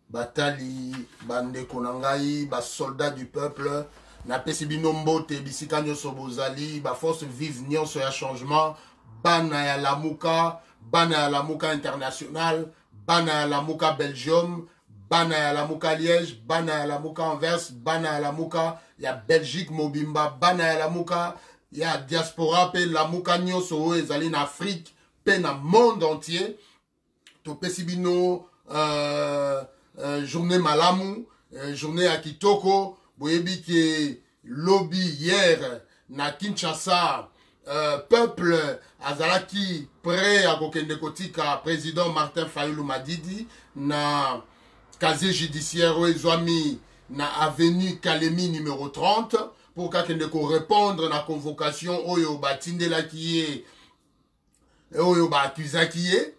Batali, bande konangai, ba soldat du peuple, na pesi bino mbote, bisika nyoso bozali, ba force vive nyonso ya changement, bana ya Lamuka, bana ya Lamuka international, bana ya Lamuka Belgium, bana ya Lamuka Liège, bana ya Lamuka Anvers, bana ya Lamuka ya Belgique Mobimba, bana ya Lamuka ya diaspora pe Lamuka nyonso oyo ezali na Afrique pe na monde entier. To pesi bino journée malamu, journée à Kitoko, boyebi ke lobby hier na Kinshasa, peuple azalaki prêt à kokende kotika président Martin Fayulu Madidi na casier judiciaire ezwami na avenue Kalemi numéro 30 pour kakende ko répondre na convocation oyo batindela kiye oyo ba accusaki ye.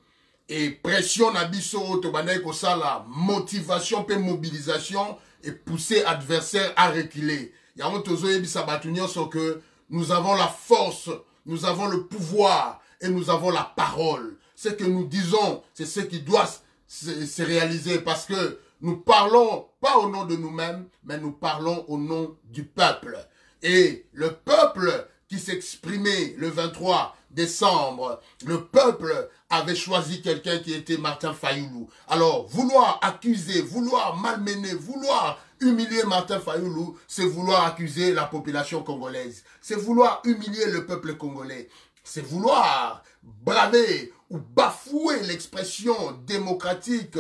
Et pression na biso to bandai ko sala motivation pe mobilisation et pousser adversaire à reculer. Yango tozo yebisa batu nyonso que nous avons la force, nous avons le pouvoir et nous avons la parole. Ce que nous disons, c'est ce qui doit se réaliser parce que nous parlons pas au nom de nous-mêmes, mais nous parlons au nom du peuple. Et le peuple qui s'exprimait le 23 décembre, le peuple avait choisi quelqu'un qui était Martin Fayulu. Alors, vouloir accuser, vouloir malmener, vouloir humilier Martin Fayulu, c'est vouloir accuser la population congolaise. C'est vouloir humilier le peuple congolais. C'est vouloir braver ou bafouer l'expression démocratique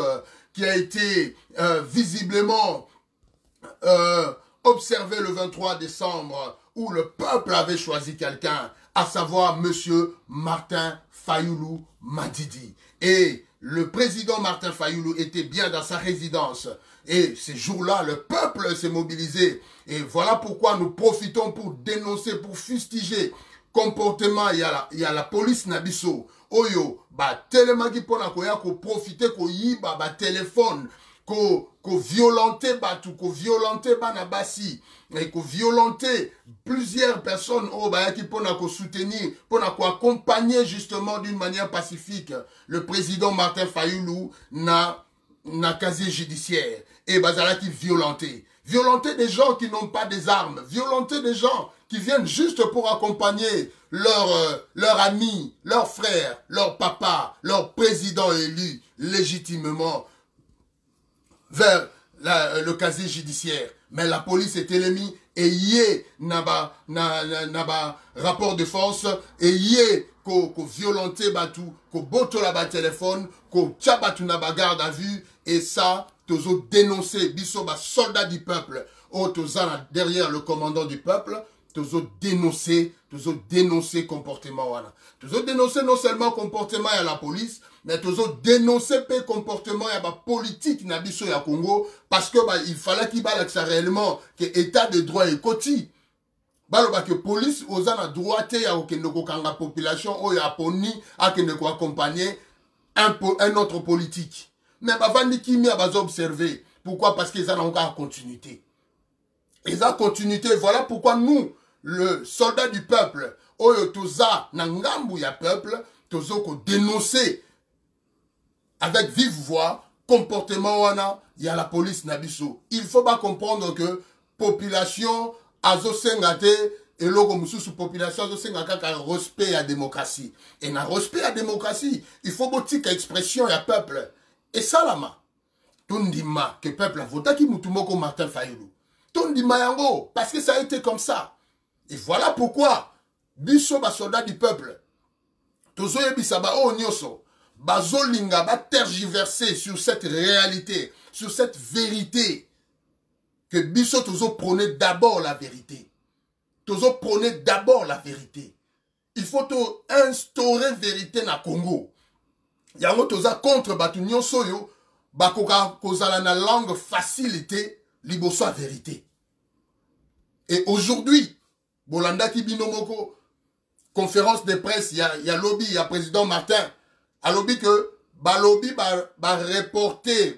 qui a été visiblement observée le 23 décembre où le peuple avait choisi quelqu'un, à savoir Monsieur Martin Fayulu Madidi. Et le président Martin Fayulu était bien dans sa résidence. Et ces jours-là, le peuple s'est mobilisé. Et voilà pourquoi nous profitons pour dénoncer, pour fustiger comportement. Il y a la police Nabiso. Oyo, ba telemagi pona koya ko profiter ko yiba ba téléphone. Ko violenter batu, ko violenter banabasi, et ko violenter plusieurs personnes au bayaki pour ko soutenir, pour ko accompagner justement d'une manière pacifique le président Martin Fayulu na casier judiciaire et bazalaki violenter des gens qui n'ont pas des armes, violenter des gens qui viennent juste pour accompagner leur ami, leur frère, leur papa, leur président élu légitimement vers le casier judiciaire. Mais la police est ennemie et yé naba rapport de force et yé ko violenter batu, ko boto la ba téléphone, ko tchabatu naba garde à vue et ça tozo dénoncer biso ba soldat du peuple. Oh toza derrière le commandant du peuple, tozo dénoncer comportement wana. Tozo dénoncer non seulement comportement à la police, mais tozo dénoncer pe comportement ya ba politique na biso ya Congo parce que il fallait qu'il balak ça réellement que état de droit et koti. Baloba que police oza na droite ya okende ko kanga population o ya poni akende ko accompagner un autre politique. Mais bavandi kimi a observer. Pourquoi? Parce qu'ils ont encore continuité. Ils ont continuité. Voilà pourquoi nous, le soldat du peuple, oyo toza na ngambu ya peuple, tozo ko dénoncer avec vive voix comportement wana ya la police nabiso. Il faut pas comprendre que population azo sengate et logo mususu population azo sengaka ka respect à démocratie. Et na respect à démocratie, il faut botika expression ya peuple. Et ça lama tondima que peuple a voté qui mutumoko Martin Fayulu. Tondima yango parce que ça a été comme ça. Et voilà pourquoi biso ba soldat du peuple tozo yebisa ba o nyoso bazolinga ba tergiverser sur cette réalité, sur cette vérité que biso tozo prôner d'abord la vérité. Tozo prôner d'abord la vérité. Il faut instaurer vérité na Congo. Yango toza contre batu nyonso yo bakoka kozala na langue facilité liboso a vérité. Et aujourd'hui Bolanda Kibinomoko, conférence de presse, il y a lobby, il y a président Martin. A lobby que, lobby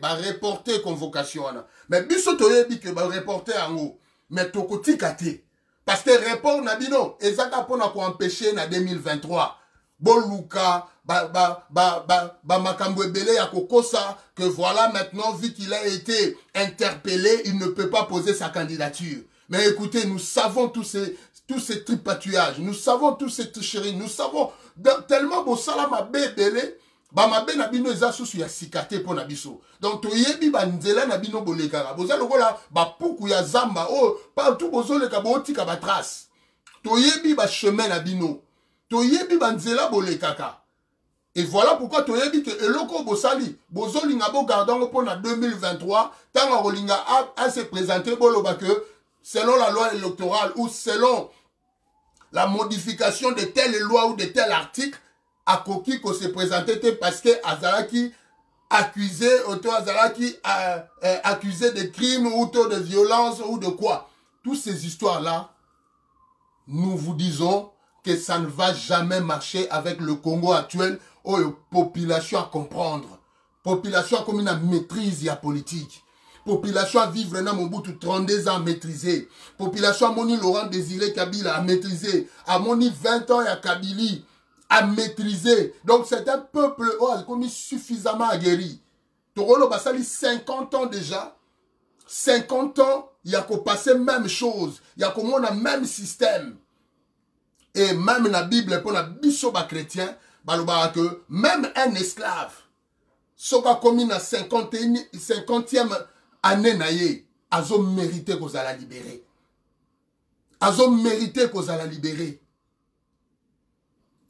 reporter convocation. Mais biso toyebi que reporter en haut. Mais tokoti kate. Parce que report nabino, ezaka pona ko empêcher na 2023. Boluka, makambo ebele ya kokosa, que voilà maintenant, vu qu'il a été interpellé, il ne peut pas poser sa candidature. Mais écoutez, nous savons tous ces tripatouillages, nous savons tous ces tricheries, nous savons tellement beau salama bébélé, mabe na bino eza susu ya sikate po na biso. Donc toyebi banzela na bino bolekaka. Boza lokola puku ya zamba, oh, partout bozoleka botika ba trace. Toyebi ba chemin na bino. Toyebi banzela bolekaka. Et voilà pourquoi toyebi que eloko bosali, bozolinga bo gardant pour na 2023, tanga rolinga a se présenter boloba que selon la loi électorale ou selon la modification de telle loi ou de tel article, à Koki ko se présentait parce que Azalaki accusé, accusé de crimes ou de violence ou de quoi. Toutes ces histoires-là, nous vous disons que ça ne va jamais marcher avec le Congo actuel où la population à comprendre. Population comme une maîtrise la politique. Population à vivre dans mon bout 32 ans à maîtriser. Population à moni Laurent Désiré Kabila à maîtriser. À moni 20 ans à Kabili à maîtriser. Donc c'est un peuple comme suffisamment aguerri. Torolo Basali 50 ans déjà. 50 ans, il y a qu'au passer même chose. Il y a comme on a même système. Et même dans la Bible, pour la bisoba chrétien, que même un esclave, soka comme na 50e année naïe, azo mérité qu'on la libérer. Azo mérité qu'on la libérer.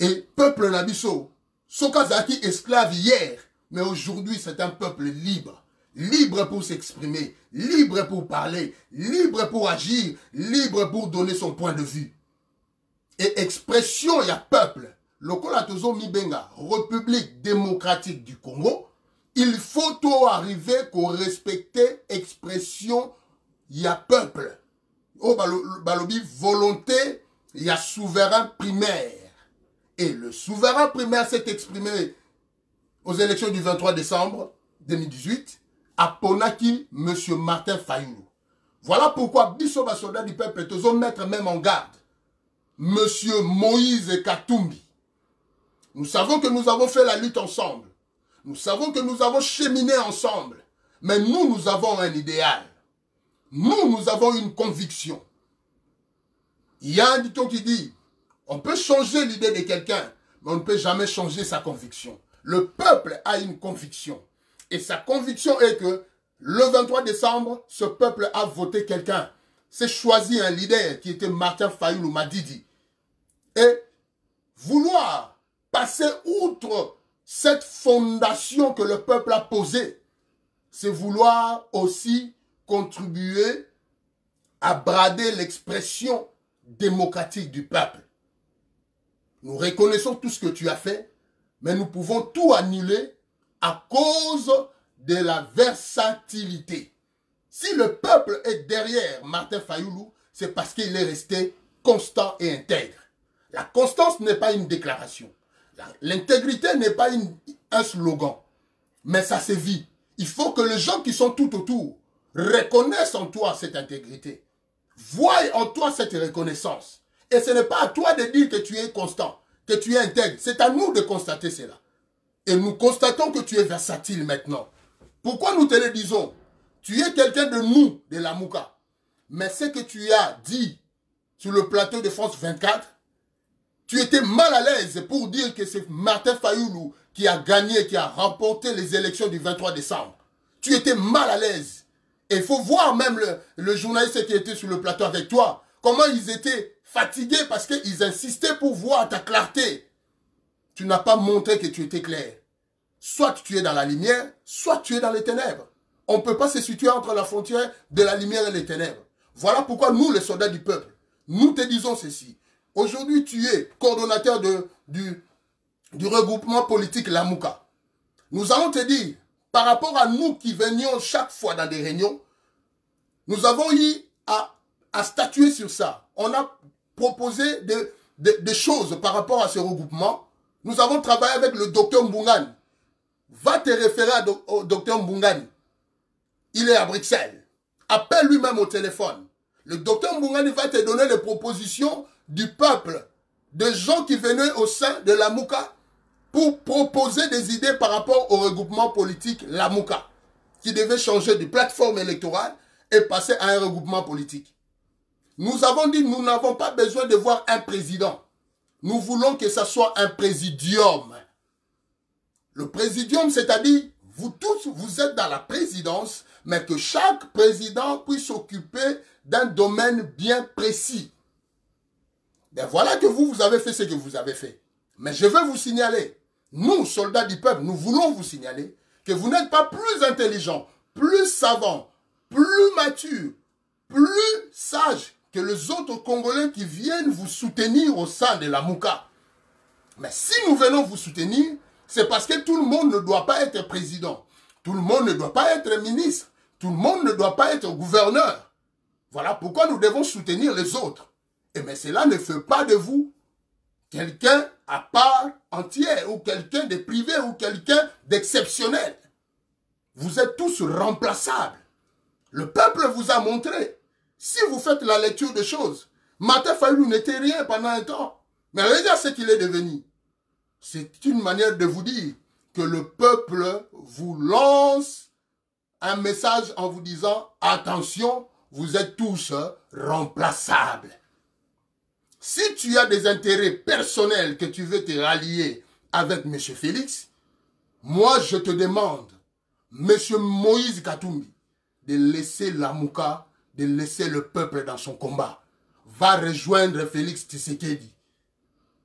Et peuple nabiso, soka zaki esclave hier, mais aujourd'hui c'est un peuple libre. Libre pour s'exprimer, libre pour parler, libre pour agir, libre pour donner son point de vue. Et expression, il y a peuple. Lokola tozo mibenga, République démocratique du Congo, il faut tout arriver qu'on respecte expression, il y a peuple. Oh, balobi, volonté, il y a souverain primaire. Et le souverain primaire s'est exprimé aux élections du 23 décembre 2018 à Ponaki, M. Martin Fayoulou. Voilà pourquoi Bisso soldat du peuple, tozo mettre même en garde Monsieur Moïse Katumbi. Nous savons que nous avons fait la lutte ensemble. Nous savons que nous avons cheminé ensemble. Mais nous avons un idéal. Nous avons une conviction. Il y a un dicton qui dit, on peut changer l'idée de quelqu'un, mais on ne peut jamais changer sa conviction. Le peuple a une conviction. Et sa conviction est que le 23 décembre, ce peuple a voté quelqu'un. C'est choisi un leader qui était Martin Fayoulou Madidi. Et vouloir passer outre cette fondation que le peuple a posée, c'est vouloir aussi contribuer à brader l'expression démocratique du peuple. Nous reconnaissons tout ce que tu as fait, mais nous pouvons tout annuler à cause de la versatilité. Si le peuple est derrière Martin Fayoulou, c'est parce qu'il est resté constant et intègre. La constance n'est pas une déclaration. L'intégrité n'est pas un slogan. Mais ça se vit. Il faut que les gens qui sont tout autour reconnaissent en toi cette intégrité. Voient en toi cette reconnaissance. Et ce n'est pas à toi de dire que tu es constant, que tu es intègre. C'est à nous de constater cela. Et nous constatons que tu es versatile maintenant. Pourquoi nous te le disons? Tu es quelqu'un de nous, de la Mouka. Mais ce que tu as dit sur le plateau de France 24, tu étais mal à l'aise pour dire que c'est Martin Fayoulou qui a gagné, qui a remporté les élections du 23 décembre. Tu étais mal à l'aise. Et il faut voir même le journaliste qui était sur le plateau avec toi, comment ils étaient fatigués parce qu'ils insistaient pour voir ta clarté. Tu n'as pas montré que tu étais clair. Soit tu es dans la lumière, soit tu es dans les ténèbres. On ne peut pas se situer entre la frontière de la lumière et les ténèbres. Voilà pourquoi nous, les soldats du peuple, nous te disons ceci. Aujourd'hui, tu es coordonnateur du regroupement politique Lamouka. Nous allons te dire, par rapport à nous qui venions chaque fois dans des réunions, nous avons eu à statuer sur ça. On a proposé des choses par rapport à ce regroupement. Nous avons travaillé avec le docteur Mbungani. Va te référer au docteur Mbungani. Il est à Bruxelles. Appelle lui-même au téléphone. Le docteur Mbungani va te donner les propositions du peuple de gens qui venaient au sein de la Mouka pour proposer des idées par rapport au regroupement politique la Mouka, qui devait changer de plateforme électorale et passer à un regroupement politique. Nous avons dit, nous n'avons pas besoin de voir un président. Nous voulons que ce soit un présidium. Le présidium, c'est-à-dire, vous tous, vous êtes dans la présidence, mais que chaque président puisse s'occuper d'un domaine bien précis. Ben voilà que vous avez fait ce que vous avez fait. Mais je veux vous signaler, nous, soldats du peuple, nous voulons vous signaler que vous n'êtes pas plus intelligents, plus savants, plus matures, plus sages que les autres Congolais qui viennent vous soutenir au sein de la Mouka. Mais si nous venons vous soutenir, c'est parce que tout le monde ne doit pas être président. Tout le monde ne doit pas être ministre. Tout le monde ne doit pas être gouverneur. Voilà pourquoi nous devons soutenir les autres. Et mais cela ne fait pas de vous quelqu'un à part entière, ou quelqu'un de privé, ou quelqu'un d'exceptionnel. Vous êtes tous remplaçables. Le peuple vous a montré. Si vous faites la lecture des choses, Martin Fayulu n'était rien pendant un temps. Mais regardez ce qu'il est devenu. C'est une manière de vous dire que le peuple vous lance un message en vous disant « Attention, vous êtes tous remplaçables ». Si tu as des intérêts personnels que tu veux te rallier avec M. Félix, moi je te demande, M. Moïse Katumbi, de laisser la Mouka, de laisser le peuple dans son combat. Va rejoindre Félix Tshisekedi.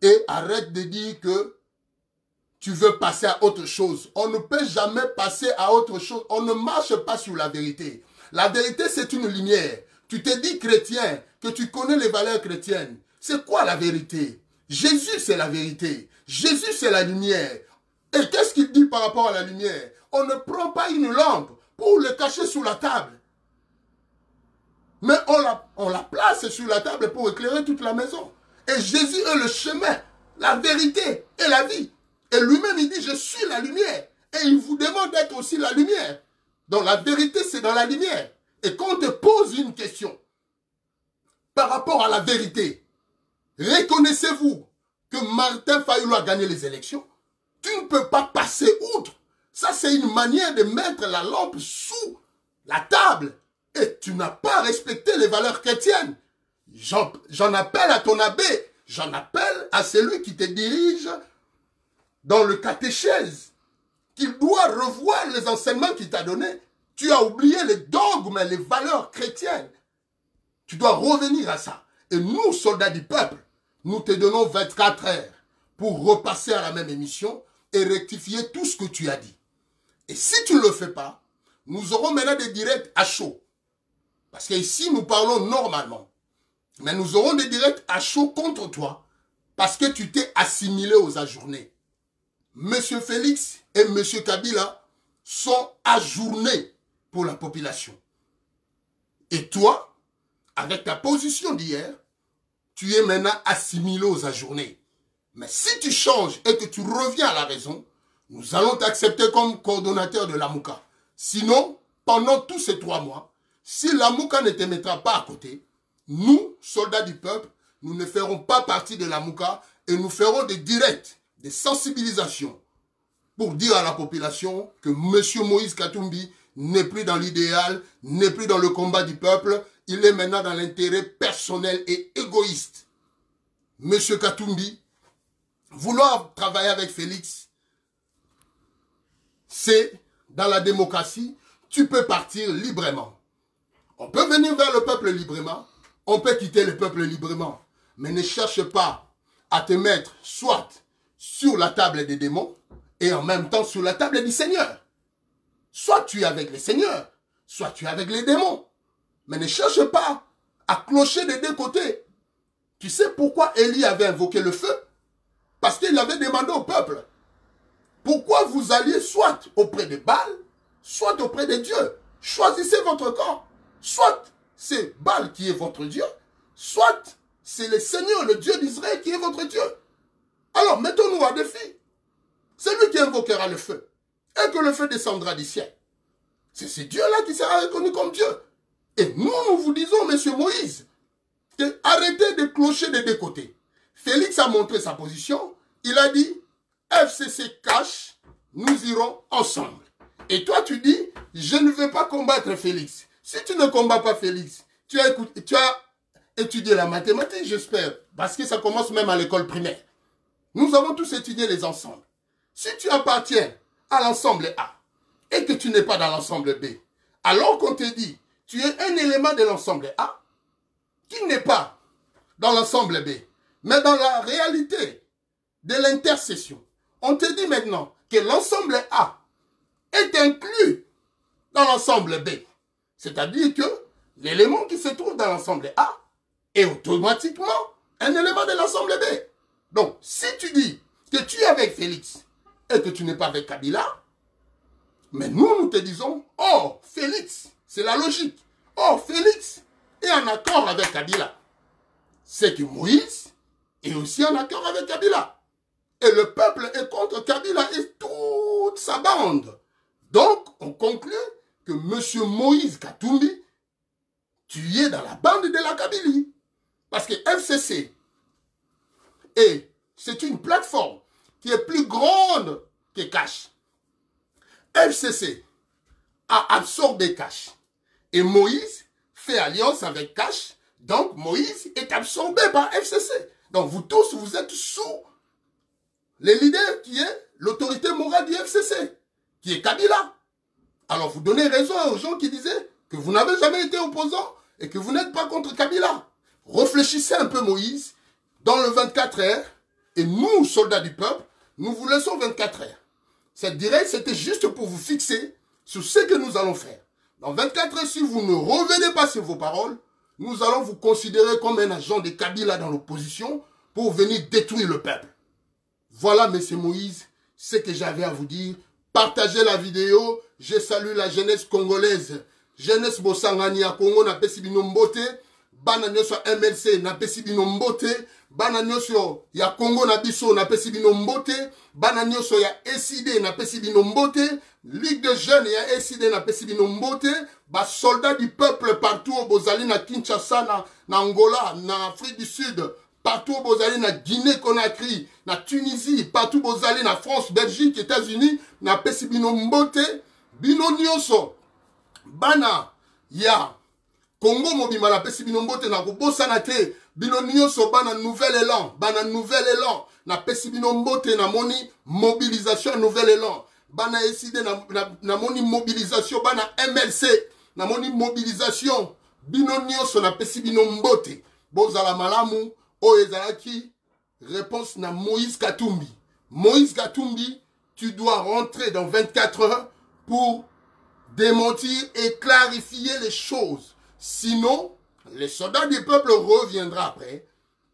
Et arrête de dire que tu veux passer à autre chose. On ne peut jamais passer à autre chose. On ne marche pas sur la vérité. La vérité, c'est une lumière. Tu te dis chrétien, que tu connais les valeurs chrétiennes. C'est quoi la vérité? Jésus, c'est la vérité. Jésus, c'est la lumière. Et qu'est-ce qu'il dit par rapport à la lumière? On ne prend pas une lampe pour le cacher sous la table. Mais on la place sur la table pour éclairer toute la maison. Et Jésus est le chemin, la vérité et la vie. Et lui-même, il dit, je suis la lumière. Et il vous demande d'être aussi la lumière. Donc la vérité, c'est dans la lumière. Et quand on te pose une question par rapport à la vérité, reconnaissez-vous que Martin Fayulu a gagné les élections? Tu ne peux pas passer outre. Ça, c'est une manière de mettre la lampe sous la table. Et tu n'as pas respecté les valeurs chrétiennes. J'en appelle à ton abbé. J'en appelle à celui qui te dirige dans le catéchèse, qu'il doit revoir les enseignements qu'il t'a donnés. Tu as oublié les dogmes et les valeurs chrétiennes. Tu dois revenir à ça. Et nous, soldats du peuple, nous te donnons 24 heures pour repasser à la même émission et rectifier tout ce que tu as dit. Et si tu ne le fais pas, nous aurons maintenant des directs à chaud. Parce qu'ici, nous parlons normalement. Mais nous aurons des directs à chaud contre toi parce que tu t'es assimilé aux ajournés. Monsieur Félix et Monsieur Kabila sont ajournés pour la population. Et toi, avec ta position d'hier, tu es maintenant assimilé aux ajournés. Mais si tu changes et que tu reviens à la raison, nous allons t'accepter comme coordonnateur de la Mouka. Sinon, pendant tous ces 3 mois, si la Mouka ne te mettra pas à côté, nous, soldats du peuple, nous ne ferons pas partie de la Mouka et nous ferons des directs, des sensibilisations pour dire à la population que M. Moïse Katumbi n'est plus dans l'idéal, n'est plus dans le combat du peuple, il est maintenant dans l'intérêt personnel et égoïste. M. Katumbi, vouloir travailler avec Félix, c'est dans la démocratie, tu peux partir librement. On peut venir vers le peuple librement, on peut quitter le peuple librement, mais ne cherche pas à te mettre soit sur la table des démons et en même temps sur la table du Seigneur. Soit tu es avec le Seigneur, soit tu es avec les démons. Mais ne cherche pas à clocher des 2 côtés. Tu sais pourquoi Élie avait invoqué le feu? Parce qu'il avait demandé au peuple, pourquoi vous alliez soit auprès de Baal, soit auprès de Dieu? Choisissez votre camp. Soit c'est Baal qui est votre Dieu, soit c'est le Seigneur, le Dieu d'Israël qui est votre Dieu. Alors mettons-nous à défi. C'est lui qui invoquera le feu. Et que le feu descendra du ciel. C'est ce Dieu-là qui sera reconnu comme Dieu. Et nous, nous vous disons, monsieur Moïse, que arrêtez de clocher des 2 côtés. Félix a montré sa position. Il a dit, FCC cache, nous irons ensemble. Et toi, tu dis, je ne veux pas combattre Félix. Si tu ne combats pas Félix, tu as étudié la mathématique, j'espère, parce que ça commence même à l'école primaire. Nous avons tous étudié les ensembles. Si tu appartiens à l'ensemble A et que tu n'es pas dans l'ensemble B, alors qu'on te dit, tu es un élément de l'ensemble A qui n'est pas dans l'ensemble B, mais dans la réalité de l'intercession, on te dit maintenant que l'ensemble A est inclus dans l'ensemble B. C'est-à-dire que l'élément qui se trouve dans l'ensemble A est automatiquement un élément de l'ensemble B. Donc, si tu dis que tu es avec Félix et que tu n'es pas avec Kabila, mais nous te disons, oh, Félix, c'est la logique. Oh, Félix est en accord avec Kabila. C'est que Moïse est aussi en accord avec Kabila. Et le peuple est contre Kabila et toute sa bande. Donc, on conclut que M. Moïse Katumbi, tu es dans la bande de la Kabylie. Parce que FCC, c'est une plateforme qui est plus grande que Cash. FCC a absorbé Cash. Et Moïse fait alliance avec Cash. Donc, Moïse est absorbé par FCC. Donc, vous tous, vous êtes sous les leaders qui est l'autorité morale du FCC, qui est Kabila. Alors, vous donnez raison aux gens qui disaient que vous n'avez jamais été opposant et que vous n'êtes pas contre Kabila. Réfléchissez un peu, Moïse, dans le 24 heures, et nous, soldats du peuple, nous vous laissons 24 heures. Cette direct, c'était juste pour vous fixer sur ce que nous allons faire. Dans 24 heures, si vous ne revenez pas sur vos paroles, nous allons vous considérer comme un agent de Kabila dans l'opposition pour venir détruire le peuple. Voilà, monsieur Moïse, ce que j'avais à vous dire. Partagez la vidéo. Je salue la jeunesse congolaise. Jeunesse Bosangani à Congo na pesi bino mbote. Bana nyoso MLC na pesi bino mbote. Bana nyoso ya Congo na biso na pesi bino mbote. Bana nyoso ya SID na pesi bino mbote. Ligue de jeunes ya SID na pesi bino mbote. Ba soldats du peuple partout au Bozali na Kinshasa, na Angola, na Afrique du Sud. Partout au Bozali na Guinée Conakry, na Tunisie, partout au Bozali na France, Belgique, États-Unis, na pesi bino mbote. Bino nyoso. Bana ya Congo mobima na pesi bino mbote na kobosana te. Bino nyonso bana nouvel élan, na pesi bino mbote na moni mobilisation nouvel élan. Bana eside na moni mobilisation, bana MLC na moni mobilisation. Bino nyonso na pesi bino mbote. Bozala malamu o ezalaki réponse na Moïse Katumbi. Moïse Katumbi, tu dois rentrer dans 24 heures pour démentir et clarifier les choses. Sinon, les soldats du peuple reviendront après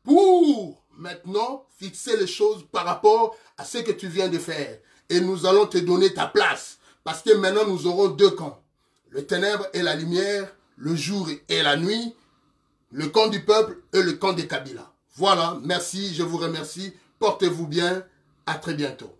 pour maintenant fixer les choses par rapport à ce que tu viens de faire. Et nous allons te donner ta place. Parce que maintenant, nous aurons deux camps. Le ténèbre et la lumière, le jour et la nuit, le camp du peuple et le camp des Kabila. Voilà, merci, je vous remercie. Portez-vous bien. À très bientôt.